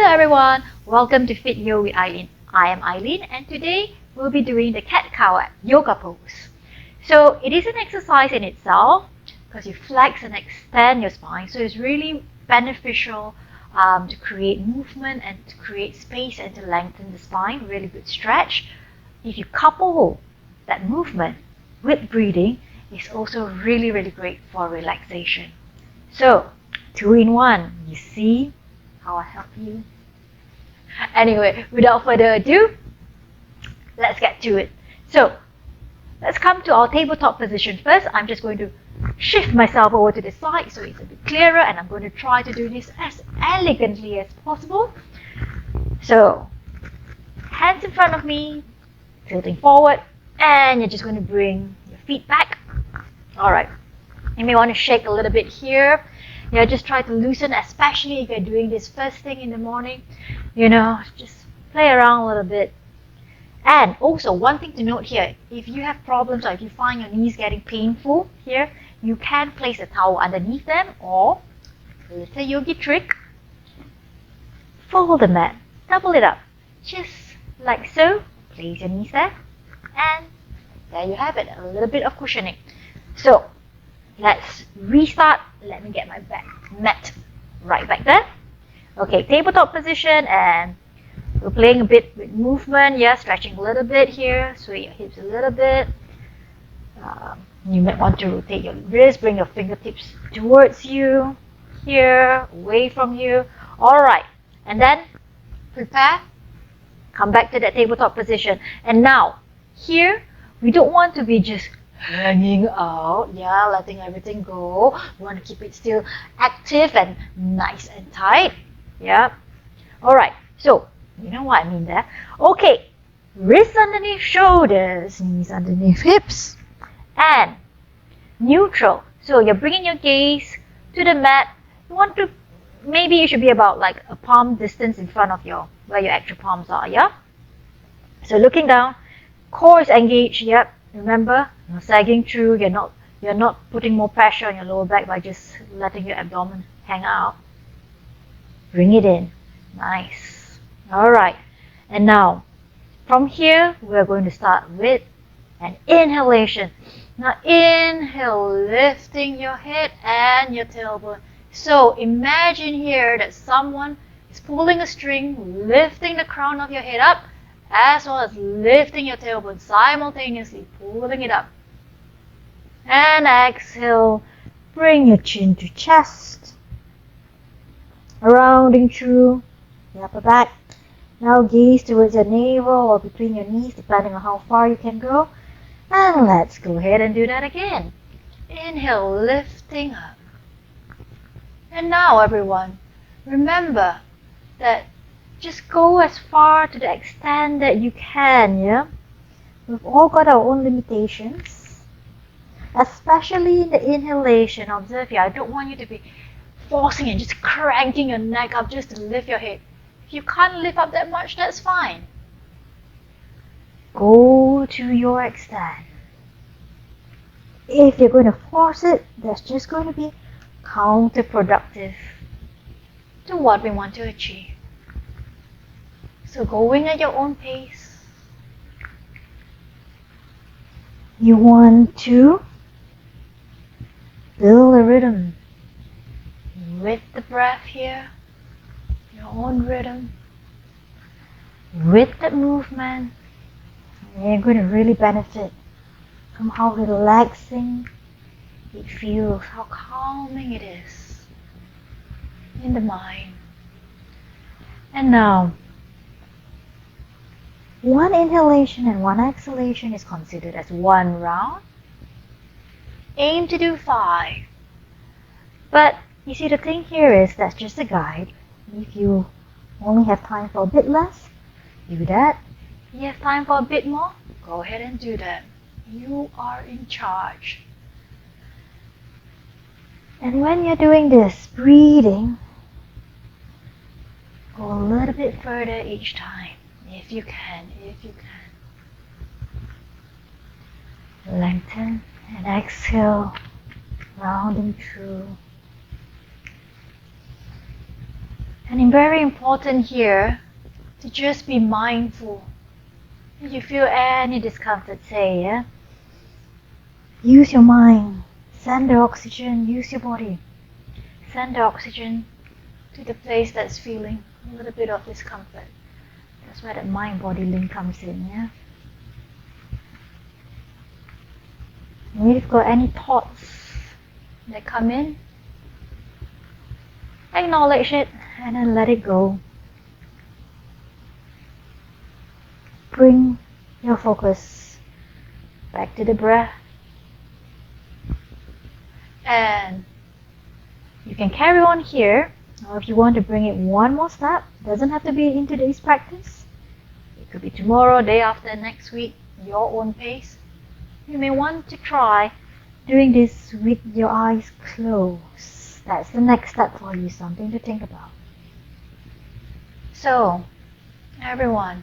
Hello everyone, welcome to Fit Yo with Eileen. I am Eileen and today we'll be doing the cat-cow yoga pose. So it is an exercise in itself because you flex and extend your spine, so it's really beneficial to create movement and to create space and to lengthen the spine, really good stretch. If you couple that movement with breathing, it's also really great for relaxation. So 2 in 1, you see how I help you? Anyway, without further ado, let's get to it. So let's come to our tabletop position first. I'm just going to shift myself over to the side so it's a bit clearer, and I'm going to try to do this as elegantly as possible. So hands in front of me, tilting forward, and you're just going to bring your feet back. Alright, you may want to shake a little bit here. Just try to loosen, especially if you're doing this first thing in the morning. Just play around a little bit. And also, one thing to note here, if you have problems or if you find your knees getting painful here, you can place a towel underneath them, or a little yogi trick, fold the mat, double it up, just like so. Place your knees there, and there you have it, a little bit of cushioning. So let's restart. Let me get my mat right back there. Okay, tabletop position, and we're playing a bit with movement. Stretching a little bit here, sway your hips a little bit. You might want to rotate your wrist, bring your fingertips towards you, here, away from you. Alright, and then prepare, come back to that tabletop position. And now, here, we don't want to be just hanging out, letting everything go. We want to keep it still active and nice and tight. Alright, so you know what I mean there. Okay, wrists underneath shoulders, knees underneath hips, and neutral. So you're bringing your gaze to the mat. You want to, maybe it should be about like a palm distance in front of where your actual palms are. So looking down, core is engaged. Remember, you're sagging through. You're not putting more pressure on your lower back by just letting your abdomen hang out. Bring it in. Nice. Alright. And now, from here, we're going to start with an inhalation. Now inhale, lifting your head and your tailbone. So imagine here that someone is pulling a string, lifting the crown of your head up, as well as lifting your tailbone simultaneously, pulling it up. And exhale, bring your chin to chest, rounding through the upper back. Now gaze towards your navel or between your knees, depending on how far you can go. And let's go ahead and do that again. Inhale, lifting up. And now everyone, remember that just go as far to the extent that you can, We've all got our own limitations, especially in the inhalation. Observe here, I don't want you to be forcing and just cranking your neck up just to lift your head. If you can't lift up that much, that's fine. Go to your extent. If you're going to force it, that's just going to be counterproductive to what we want to achieve. So going at your own pace. You want to build a rhythm with the breath here, your own rhythm, with the movement. And you're going to really benefit from how relaxing it feels, how calming it is in the mind. And now, one inhalation and one exhalation is considered as one round. Aim to do 5. But you see, the thing here is that's just a guide. If you only have time for a bit less, do that. If you have time for a bit more, go ahead and do that. You are in charge. And when you're doing this, breathing, go a little bit further each time. If you can. Lengthen and exhale, rounding through. And very important here to just be mindful. If you feel any discomfort, say, yeah? Use your mind. Send the oxygen, use your body. Send the oxygen to the place that's feeling a little bit of discomfort. That's where the mind-body link comes in, yeah? And if you've got any thoughts that come in, acknowledge it and then let it go. Bring your focus back to the breath. And you can carry on here, or if you want to bring it one more step, it doesn't have to be in today's practice. It could be tomorrow, day after, next week, your own pace. You may want to try doing this with your eyes closed. That's the next step for you, something to think about. So, everyone,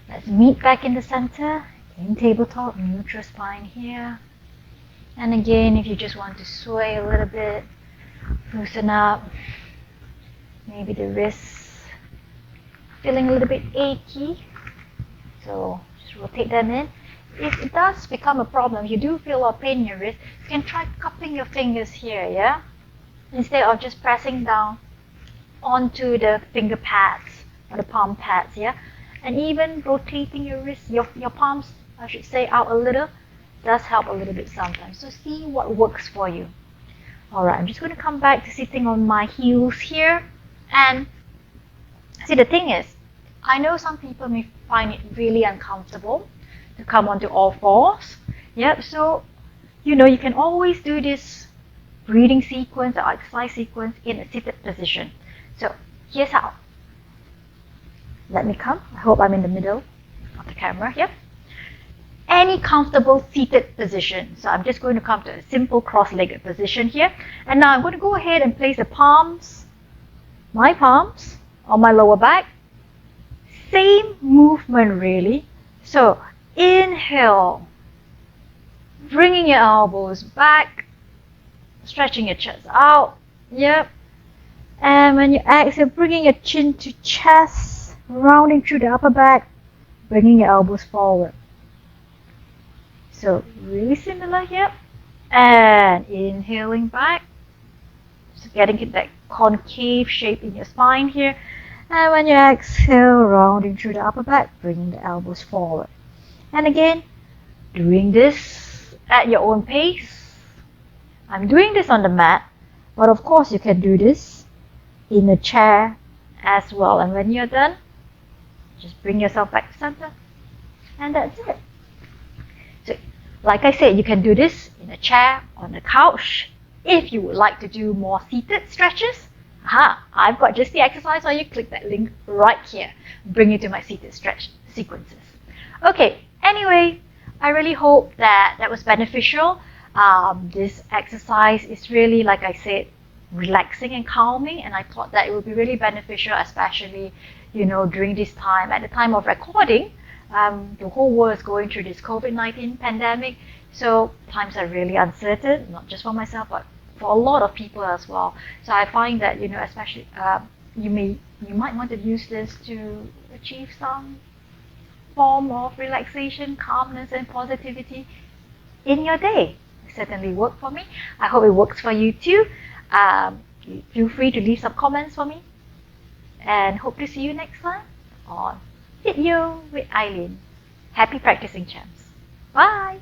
let's meet back in the center, in tabletop, neutral spine here. And again, if you just want to sway a little bit, loosen up, maybe the wrists feeling a little bit achy, so just rotate them in. If it does become a problem, you do feel a pain in your wrist, you can try cupping your fingers here, yeah? Instead of just pressing down onto the finger pads or the palm pads, yeah? And even rotating your wrists, your palms, I should say, out a little, does help a little bit sometimes. So see what works for you. Alright, I'm just going to come back to sitting on my heels here. And see, the thing is, I know some people may find it really uncomfortable to come onto all fours. Yep, so you can always do this breathing sequence or exercise sequence in a seated position. So here's how. Let me come. I hope I'm in the middle of the camera. Yep. Any comfortable seated position. So I'm just going to come to a simple cross-legged position here. And now I'm going to go ahead and place the palms, my palms, on my lower back. Same movement really. So inhale, bringing your elbows back, stretching your chest out. Yep. And when you exhale, bringing your chin to chest, rounding through the upper back, bringing your elbows forward. So really similar here. And inhaling back. So getting that concave shape in your spine here. And when you exhale, rounding through the upper back, bringing the elbows forward. And again, doing this at your own pace. I'm doing this on the mat, but of course you can do this in a chair as well. And when you're done, just bring yourself back to center. And that's it. So, like I said, you can do this in a chair, on the couch. If you would like to do more seated stretches, I've got just the exercise for you. Click that link right here. Bring you to my seated stretch sequences. Okay, anyway, I really hope that was beneficial. This exercise is really, like I said, relaxing and calming, and I thought that it would be really beneficial, especially, during this time. At the time of recording, the whole world is going through this COVID-19 pandemic, so times are really uncertain, not just for myself, but for a lot of people as well. So I find that, especially you might want to use this to achieve some form of relaxation, calmness, and positivity in your day. It certainly worked for me. I hope it works for you too. Feel free to leave some comments for me, and hope to see you next time on Fit Yo with Eileen. Happy practicing, champs. Bye.